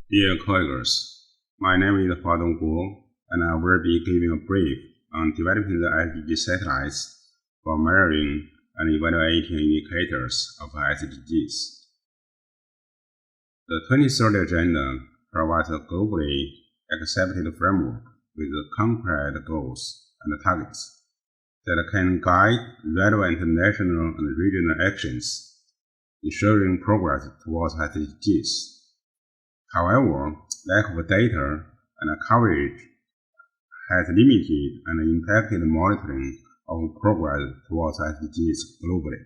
Dear colleagues, my name is Huadong Guo, and I will be giving a brief on developing the SDG satellites for measuring and evaluating indicators of SDGs. The 2030 Agenda provides a globally accepted framework with concrete goals and targets that can guide relevant national and regional actions, ensuring progress towards SDGs. However, lack of data and coverage has limited and impacted monitoring of progress towards SDGs globally.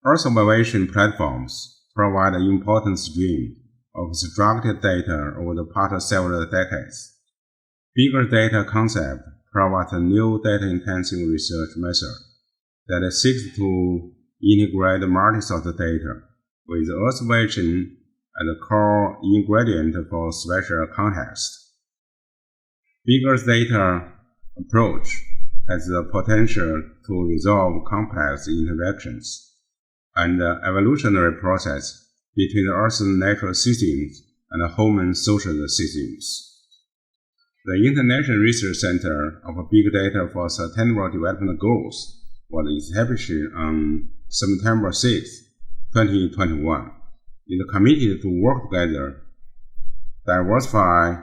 Earth observation platforms provide an important stream of structured data over the past several decades. Bigger data concept provides a new data-intensive research method that seeks to integrate multi-source data with observation as a core ingredient for spatial context. Bigger data approach has the potential to resolve complex interactions and the evolutionary process between the Earth's natural systems and human social systems. The International Research Center of Big Data for Sustainable Development Goals was established on September 6, 2021. It is committed to work together, diversify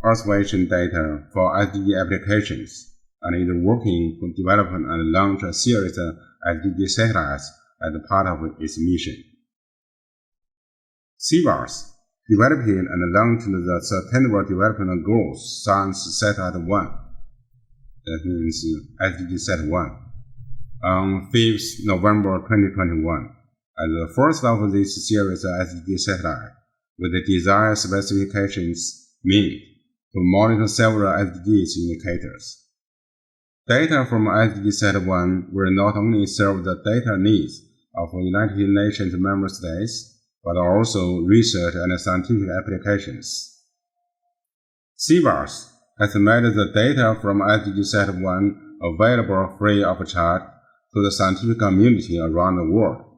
observation data for SDG applications, and is working to develop and launch a series of SDG satellites as part of its mission. SDGs developed and launched the Sustainable Development Goals Science Satellite 1, that means SDG Sat 1, on 5th November 2021. As the first of this series of SDG satellites, with the desired specifications meant to monitor several SDGs indicators. Data from SDG Sat 1 will not only serve the data needs of United Nations member states, but also research and scientific applications. SDGs has made the data from SDG Sat 1 available free of charge to the scientific community around the world.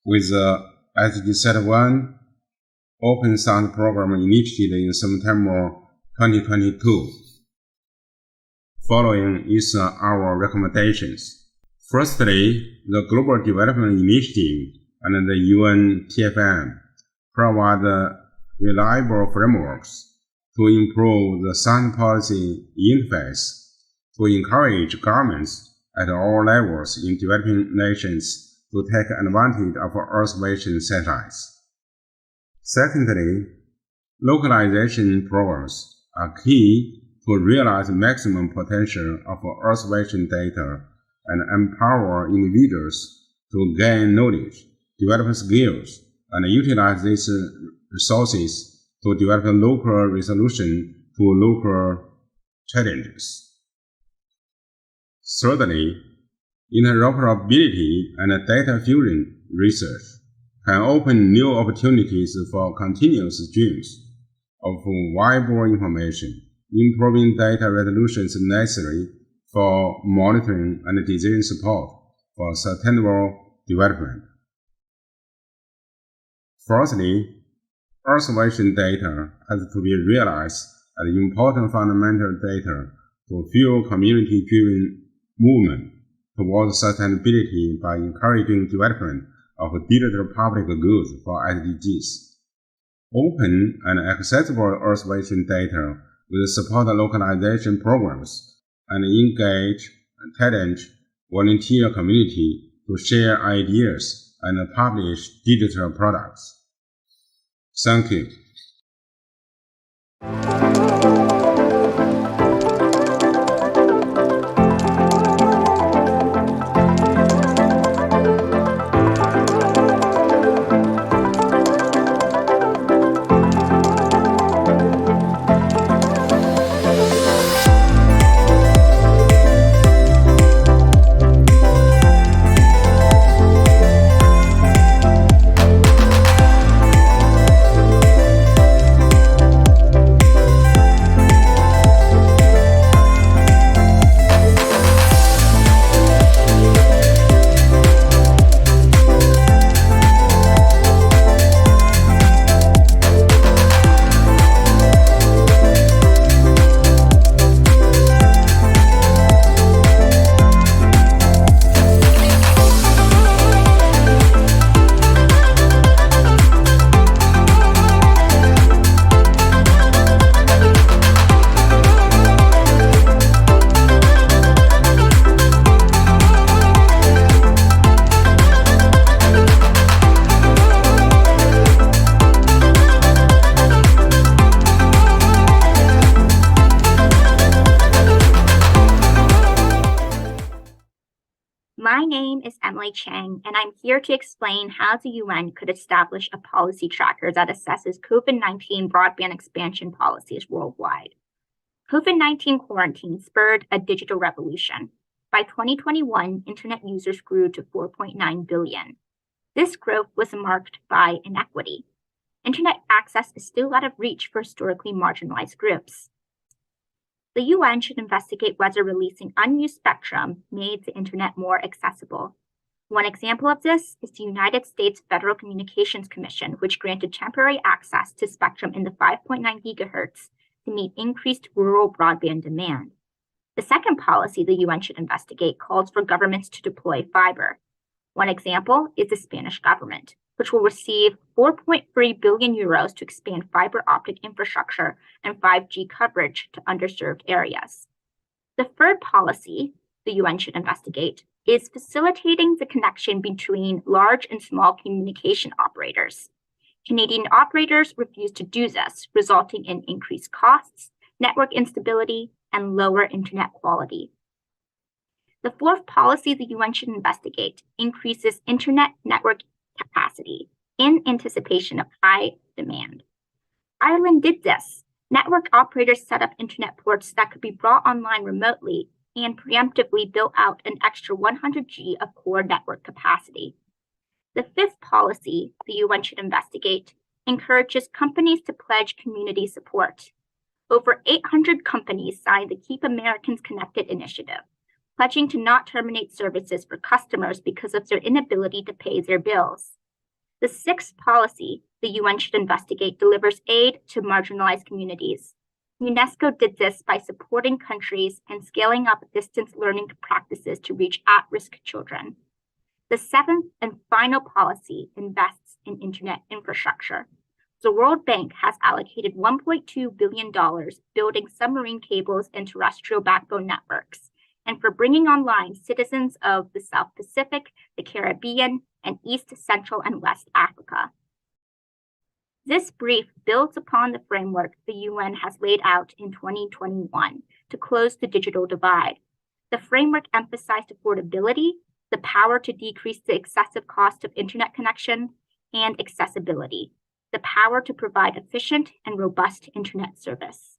With the SDG Sat 1 Open Science Program initiated in September 2022, following is our recommendations. Firstly, the Global Development Initiative and the UN TFM provide reliable frameworks to improve the science policy interface to encourage governments at all levels in developing nations to take advantage of observation satellites. Secondly, localization programs are key to realize maximum potential of observation data and empower individuals to gain knowledge, develop skills, and utilize these resources to develop local resolution to local challenges. Thirdly, interoperability and data fusion research can open new opportunities for continuous streams of viable information, improving data resolutions necessary for monitoring and decision support for sustainable development. Fourthly, observation data has to be realized as important fundamental data to fuel community-driven movement towards sustainability by encouraging development of digital public goods for SDGs. Open and accessible observation data will support localization programs and engage talent volunteer community to share ideas and publish digital products. Thank you. Emily Chang, and I'm here to explain how the UN could establish a policy tracker that assesses COVID-19 broadband expansion policies worldwide. COVID-19 quarantine spurred a digital revolution. By 2021, internet users grew to 4.9 billion. This growth was marked by inequity. Internet access is still out of reach for historically marginalized groups. The UN should investigate whether releasing unused spectrum made the internet more accessible. One example of this is the United States Federal Communications Commission, which granted temporary access to spectrum in the 5.9 gigahertz to meet increased rural broadband demand. The second policy the UN should investigate calls for governments to deploy fiber. One example is the Spanish government, which will receive 4.3 billion euros to expand fiber optic infrastructure and 5G coverage to underserved areas. The third policy the UN should investigate is facilitating the connection between large and small communication operators. Canadian operators refuse to do this, resulting in increased costs, network instability, and lower internet quality. The fourth policy the UN should investigate increases internet network capacity in anticipation of high demand. Ireland did this. Network operators set up internet ports that could be brought online remotely and preemptively built out an extra 100G of core network capacity. The fifth policy the UN should investigate encourages companies to pledge community support. Over 800 companies signed the Keep Americans Connected initiative, pledging to not terminate services for customers because of their inability to pay their bills. The sixth policy the UN should investigate delivers aid to marginalized communities. UNESCO did this by supporting countries and scaling up distance learning practices to reach at-risk children. The seventh and final policy invests in internet infrastructure. The World Bank has allocated $1.2 billion building submarine cables and terrestrial backbone networks, and for bringing online citizens of the South Pacific, the Caribbean, and East, Central, and West Africa. This brief builds upon the framework the UN has laid out in 2021 to close the digital divide. The framework emphasized affordability, the power to decrease the excessive cost of internet connection, and accessibility, the power to provide efficient and robust internet service.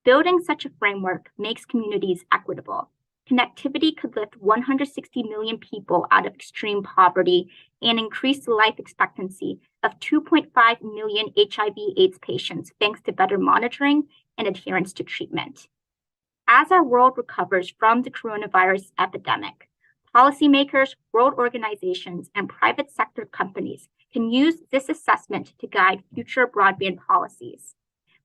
Building such a framework makes communities equitable. Connectivity could lift 160 million people out of extreme poverty and increase the life expectancy of 2.5 million HIV/AIDS patients thanks to better monitoring and adherence to treatment. As our world recovers from the coronavirus epidemic, policymakers, world organizations, and private sector companies can use this assessment to guide future broadband policies.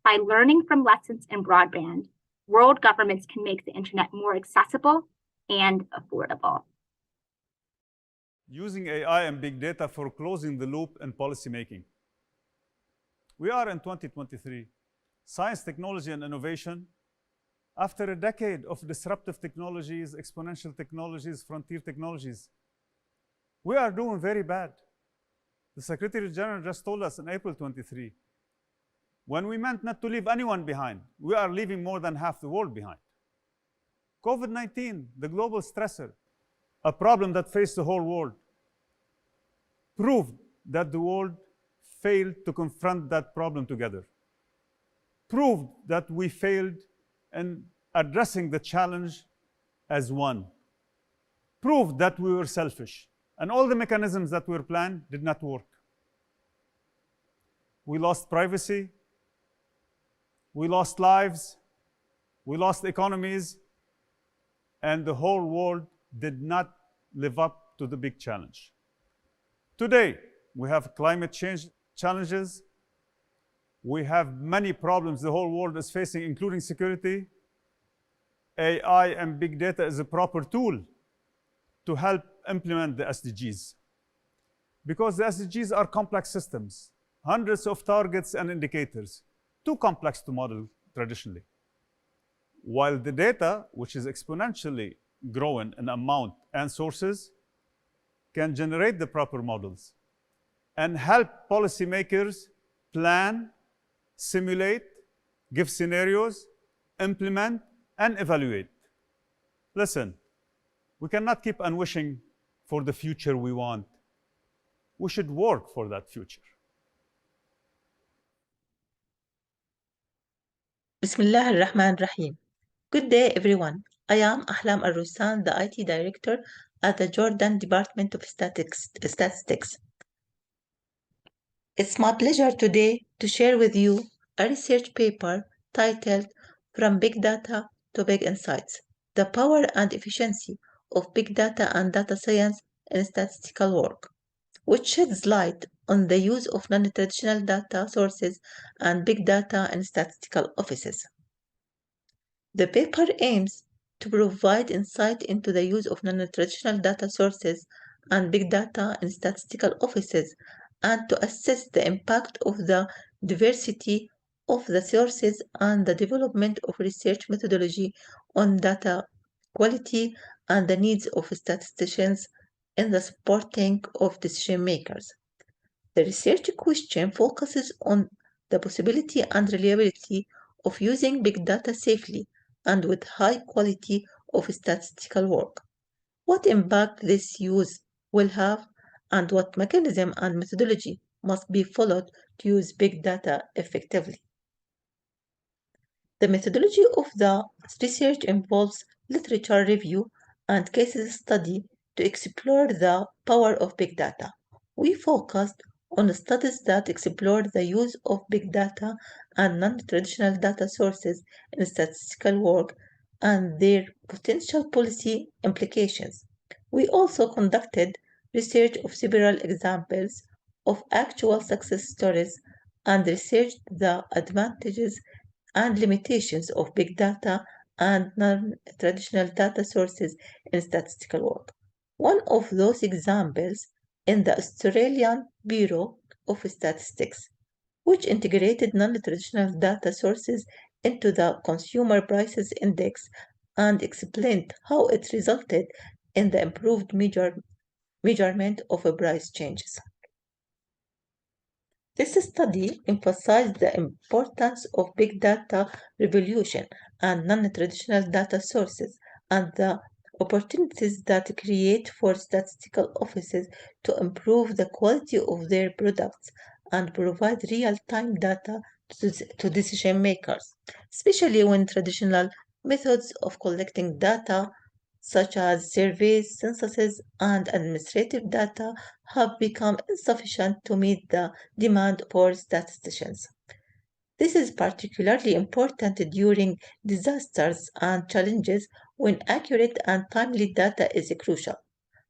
By learning from lessons in broadband, world governments can make the internet more accessible and affordable. Using AI and big data for closing the loop in policymaking. We are in 2023. Science, technology, and innovation. After a decade of disruptive technologies, exponential technologies, frontier technologies, we are doing very bad. The Secretary General just told us in April 23, when we meant not to leave anyone behind, we are leaving more than half the world behind. COVID-19, the global stressor, a problem that faced the whole world, proved that the world failed to confront that problem together. Proved that we failed in addressing the challenge as one. Proved that we were selfish, and all the mechanisms that were planned did not work. We lost privacy, we lost lives, we lost economies, and the whole world did not live up to the big challenge. Today, we have climate change challenges. We have many problems the whole world is facing, including security. AI and big data is a proper tool to help implement the SDGs. Because the SDGs are complex systems, hundreds of targets and indicators, too complex to model traditionally. While the data, which is exponentially growing in amount and sources, can generate the proper models and help policymakers plan, simulate, give scenarios, implement, and evaluate. Listen, we cannot keep on wishing for the future we want. We should work for that future. Bismillah ar-Rahman ar-Rahim. Good day, everyone. I am Ahlam Al-Russan, the IT Director at the Jordan Department of Statistics. It's my pleasure today to share with you a research paper titled From Big Data to Big Insights: The Power and Efficiency of Big Data and Data Science in Statistical Work, which sheds light on the use of non-traditional data sources and big data in statistical offices. The paper aims to provide insight into the use of non-traditional data sources and big data in statistical offices and to assess the impact of the diversity of the sources and the development of research methodology on data quality and the needs of statisticians in the supporting of decision makers. The research question focuses on the possibility and reliability of using big data safely and with high quality of statistical work, what impact this use will have, and what mechanism and methodology must be followed to use big data effectively. The methodology of the research involves literature review and case study to explore the power of big data. We focused on studies that explored the use of big data and non-traditional data sources in statistical work and their potential policy implications. We also conducted research of several examples of actual success stories and researched the advantages and limitations of big data and non-traditional data sources in statistical work. One of those examples in the Australian Bureau of Statistics, which integrated non-traditional data sources into the Consumer Prices Index and explained how it resulted in the improved measurement of price changes. This study emphasized the importance of big data revolution and non-traditional data sources and the opportunities that create for statistical offices to improve the quality of their products and provide real-time data to decision makers, especially when traditional methods of collecting data such as surveys, censuses, and administrative data have become insufficient to meet the demand for statisticians. This is particularly important during disasters and challenges when accurate and timely data is crucial.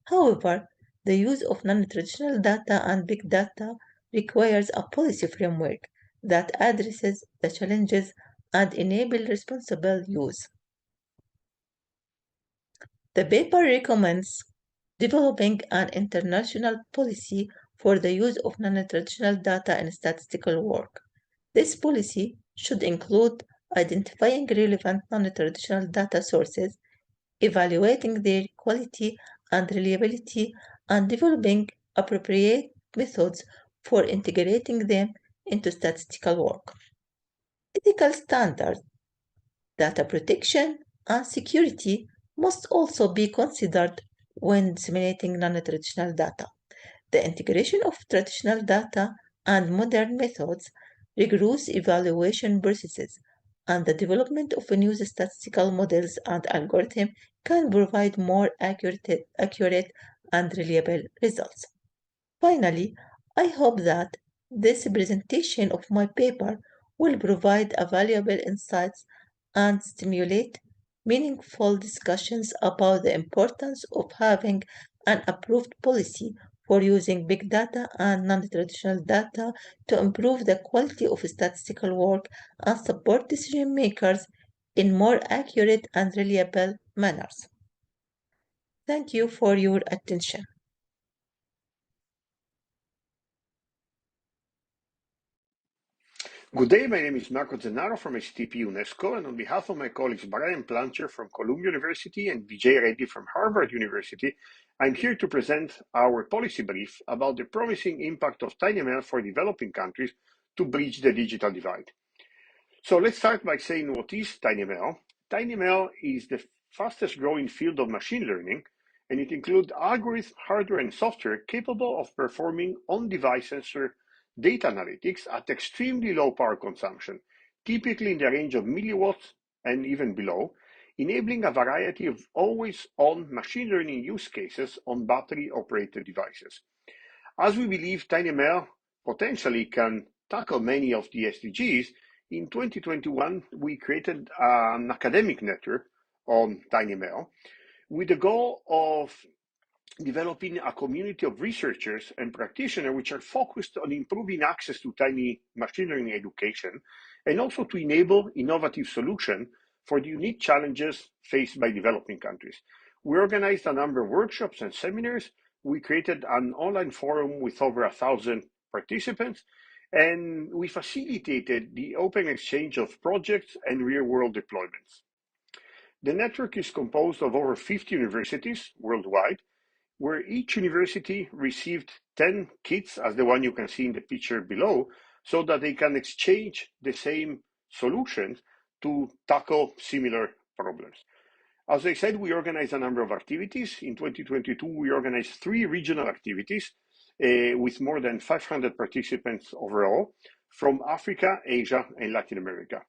However, the use of non-traditional data and big data requires a policy framework that addresses the challenges and enables responsible use. The paper recommends developing an international policy for the use of non-traditional data in statistical work. This policy should include identifying relevant non-traditional data sources, evaluating their quality and reliability, and developing appropriate methods for integrating them into statistical work. Ethical standards, data protection, and security must also be considered when disseminating non-traditional data. The integration of traditional data and modern methods, rigorous evaluation processes, and the development of new statistical models and algorithms can provide more accurate and reliable results. Finally, I hope that this presentation of my paper will provide valuable insights and stimulate meaningful discussions about the importance of having an approved policy for using big data and non-traditional data to improve the quality of statistical work and support decision makers in more accurate and reliable manners. Thank you for your attention. Good day, my name is Marco Zennaro from STP UNESCO, and on behalf of my colleagues Brian Plancher from Columbia University and Vijay Reddy from Harvard University, I'm here to present our policy brief about the promising impact of TinyML for developing countries to bridge the digital divide. So let's start by saying what is TinyML. TinyML is the fastest growing field of machine learning, and it includes algorithms, hardware, and software capable of performing on-device sensor data analytics at extremely low power consumption, typically in the range of milliwatts and even below, enabling a variety of always-on machine learning use cases on battery-operated devices. As we believe TinyML potentially can tackle many of the SDGs, in 2021 we created an academic network on TinyML with the goal of developing a community of researchers and practitioners which are focused on improving access to tiny machine learning education and also to enable innovative solutions for the unique challenges faced by developing countries. We organized a number of workshops and seminars. We created an online forum with over 1,000 participants, and we facilitated the open exchange of projects and real-world deployments. The network is composed of over 50 universities worldwide, where each university received 10 kits, as the one you can see in the picture below, so that they can exchange the same solutions to tackle similar problems. As I said, we organized a number of activities. In 2022, we organized 3 regional activities with more than 500 participants overall from Africa, Asia, and Latin America.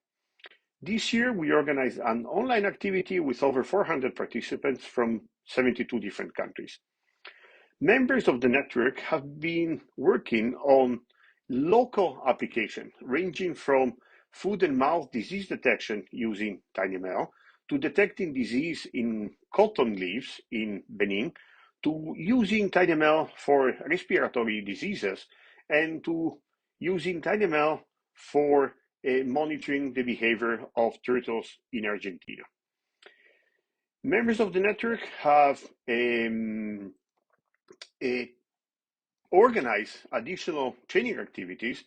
This year, we organized an online activity with over 400 participants from 72 different countries. Members of the network have been working on local applications, ranging from foot and mouth disease detection using TinyML, to detecting disease in cotton leaves in Benin, to using TinyML for respiratory diseases, and to using TinyML for monitoring the behavior of turtles in Argentina. Members of the network have organized additional training activities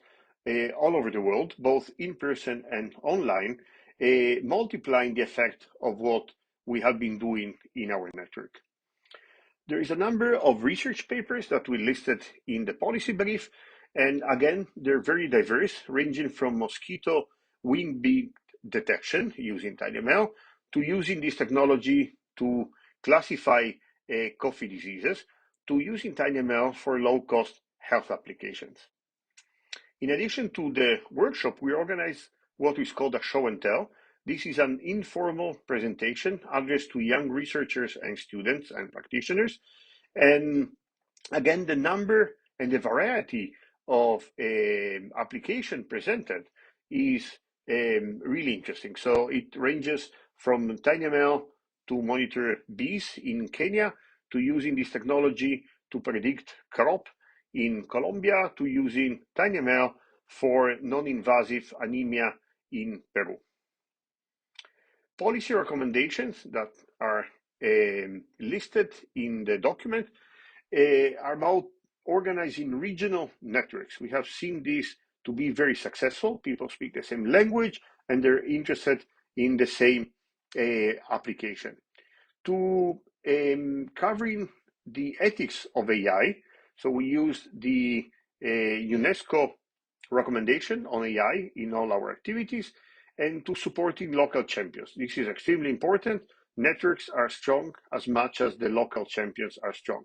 all over the world, both in person and online, multiplying the effect of what we have been doing in our network. There is a number of research papers that we listed in the policy brief, and again, they're very diverse, ranging from mosquito wing beat detection using TinyML to using this technology to classify coffee diseases, to using TinyML for low-cost health applications. In addition to the workshop, we organized what is called a show and tell. This is an informal presentation addressed to young researchers and students and practitioners. And again, the number and the variety of application presented is really interesting. So it ranges from TinyML to monitor bees in Kenya, to using this technology to predict crop in Colombia, to using TinyML for non-invasive anemia in Peru. Policy recommendations that are listed in the document are about organizing regional networks. We have seen this to be very successful. People speak the same language and they're interested in the same application. To covering the ethics of AI, so we use the UNESCO recommendation on AI in all our activities, and to supporting local champions. This is extremely important. Networks are strong as much as the local champions are strong.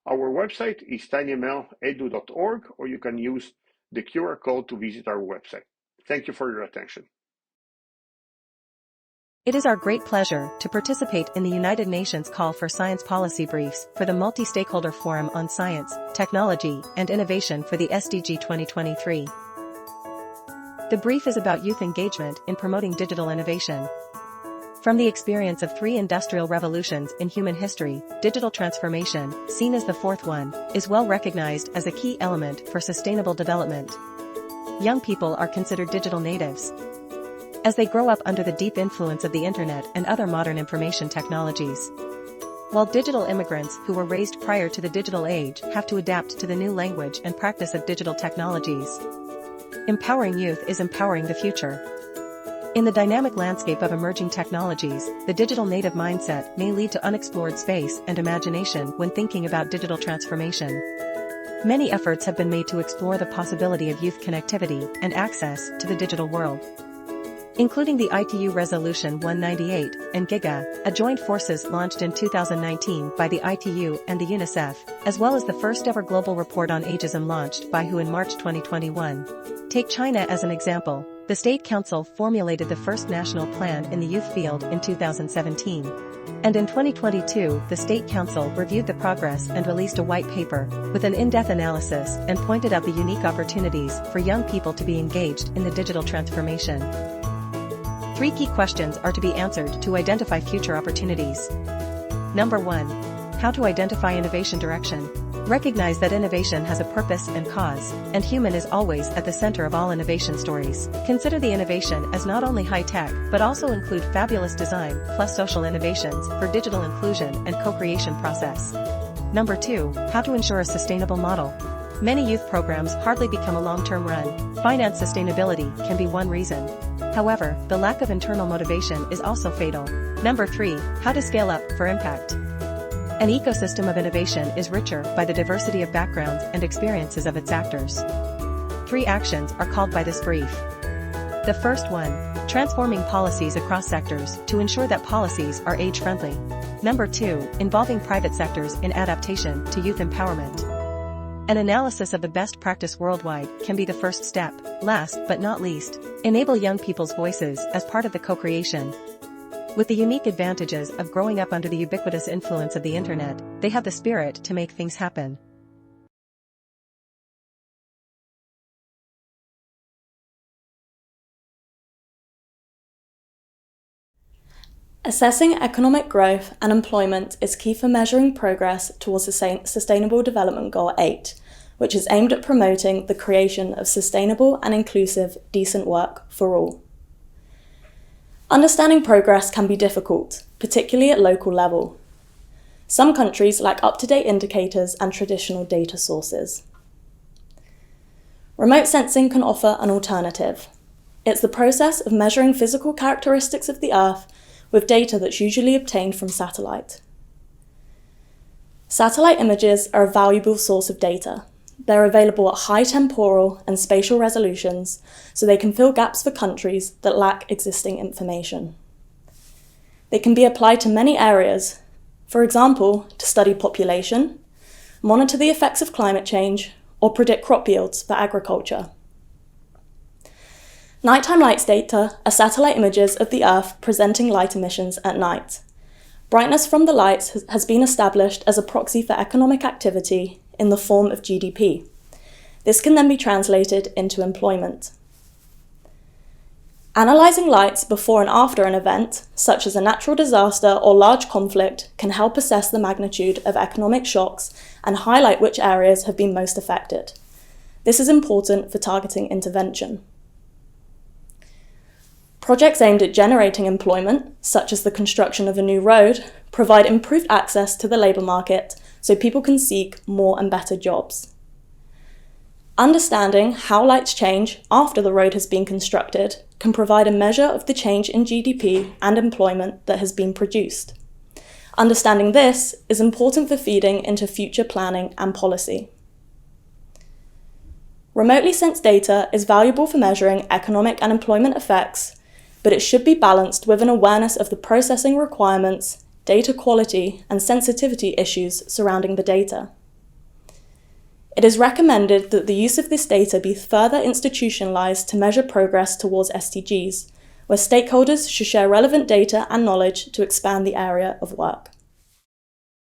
Our website is tinymledu.org, or you can use the QR code to visit our website. Thank you for your attention. It is our great pleasure to participate in the United Nations call for science policy briefs for the Multi-Stakeholder Forum on Science, Technology, and Innovation for the SDG 2023. The brief is about youth engagement in promoting digital innovation. From the experience of 3 industrial revolutions in human history, digital transformation, seen as the 4th one, is well recognized as a key element for sustainable development. Young people are considered digital natives, as they grow up under the deep influence of the internet and other modern information technologies. While digital immigrants who were raised prior to the digital age have to adapt to the new language and practice of digital technologies. Empowering youth is empowering the future. In the dynamic landscape of emerging technologies, the digital native mindset may lead to unexplored space and imagination when thinking about digital transformation. Many efforts have been made to explore the possibility of youth connectivity and access to the digital world. including the ITU Resolution 198 and GIGA, a joint forces launched in 2019 by the ITU and the UNICEF, as well as the first-ever global report on ageism launched by WHO in March 2021. Take China as an example. The State Council formulated the first national plan in the youth field in 2017. And in 2022, the State Council reviewed the progress and released a white paper with an in-depth analysis and pointed out the unique opportunities for young people to be engaged in the digital transformation. 3 key questions are to be answered to identify future opportunities. Number 1. How to identify innovation direction. Recognize that innovation has a purpose and cause, and human is always at the center of all innovation stories. Consider the innovation as not only high-tech, but also include fabulous design plus social innovations for digital inclusion and co-creation process. Number 2. How to ensure a sustainable model. Many youth programs hardly become a long-term run. Finance sustainability can be one reason. However, the lack of internal motivation is also fatal. Number 3. How to scale up for impact. An ecosystem of innovation is richer by the diversity of backgrounds and experiences of its actors. 3 actions are called by this brief. The first one, transforming policies across sectors to ensure that policies are age-friendly. Number 2, involving private sectors in adaptation to youth empowerment. An analysis of the best practice worldwide can be the first step. Last but not least, enable young people's voices as part of the co-creation. With the unique advantages of growing up under the ubiquitous influence of the internet, they have the spirit to make things happen. Assessing economic growth and employment is key for measuring progress towards Sustainable Development Goal 8, which is aimed at promoting the creation of sustainable and inclusive, decent work for all. Understanding progress can be difficult, particularly at local level. Some countries lack up-to-date indicators and traditional data sources. Remote sensing can offer an alternative. It's the process of measuring physical characteristics of the Earth with data that's usually obtained from satellite. Satellite images are a valuable source of data. They're available at high temporal and spatial resolutions, so they can fill gaps for countries that lack existing information. They can be applied to many areas, for example, to study population, monitor the effects of climate change, or predict crop yields for agriculture. Nighttime lights data are satellite images of the Earth presenting light emissions at night. Brightness from the lights has been established as a proxy for economic activity in the form of GDP. This can then be translated into employment. Analysing lights before and after an event, such as a natural disaster or large conflict, can help assess the magnitude of economic shocks and highlight which areas have been most affected. This is important for targeting intervention. Projects aimed at generating employment, such as the construction of a new road, provide improved access to the labour market so people can seek more and better jobs. Understanding how lights change after the road has been constructed can provide a measure of the change in GDP and employment that has been produced. Understanding this is important for feeding into future planning and policy. Remotely sensed data is valuable for measuring economic and employment effects, but it should be balanced with an awareness of the processing requirements, data quality, and sensitivity issues surrounding the data. It is recommended that the use of this data be further institutionalized to measure progress towards SDGs, where stakeholders should share relevant data and knowledge to expand the area of work.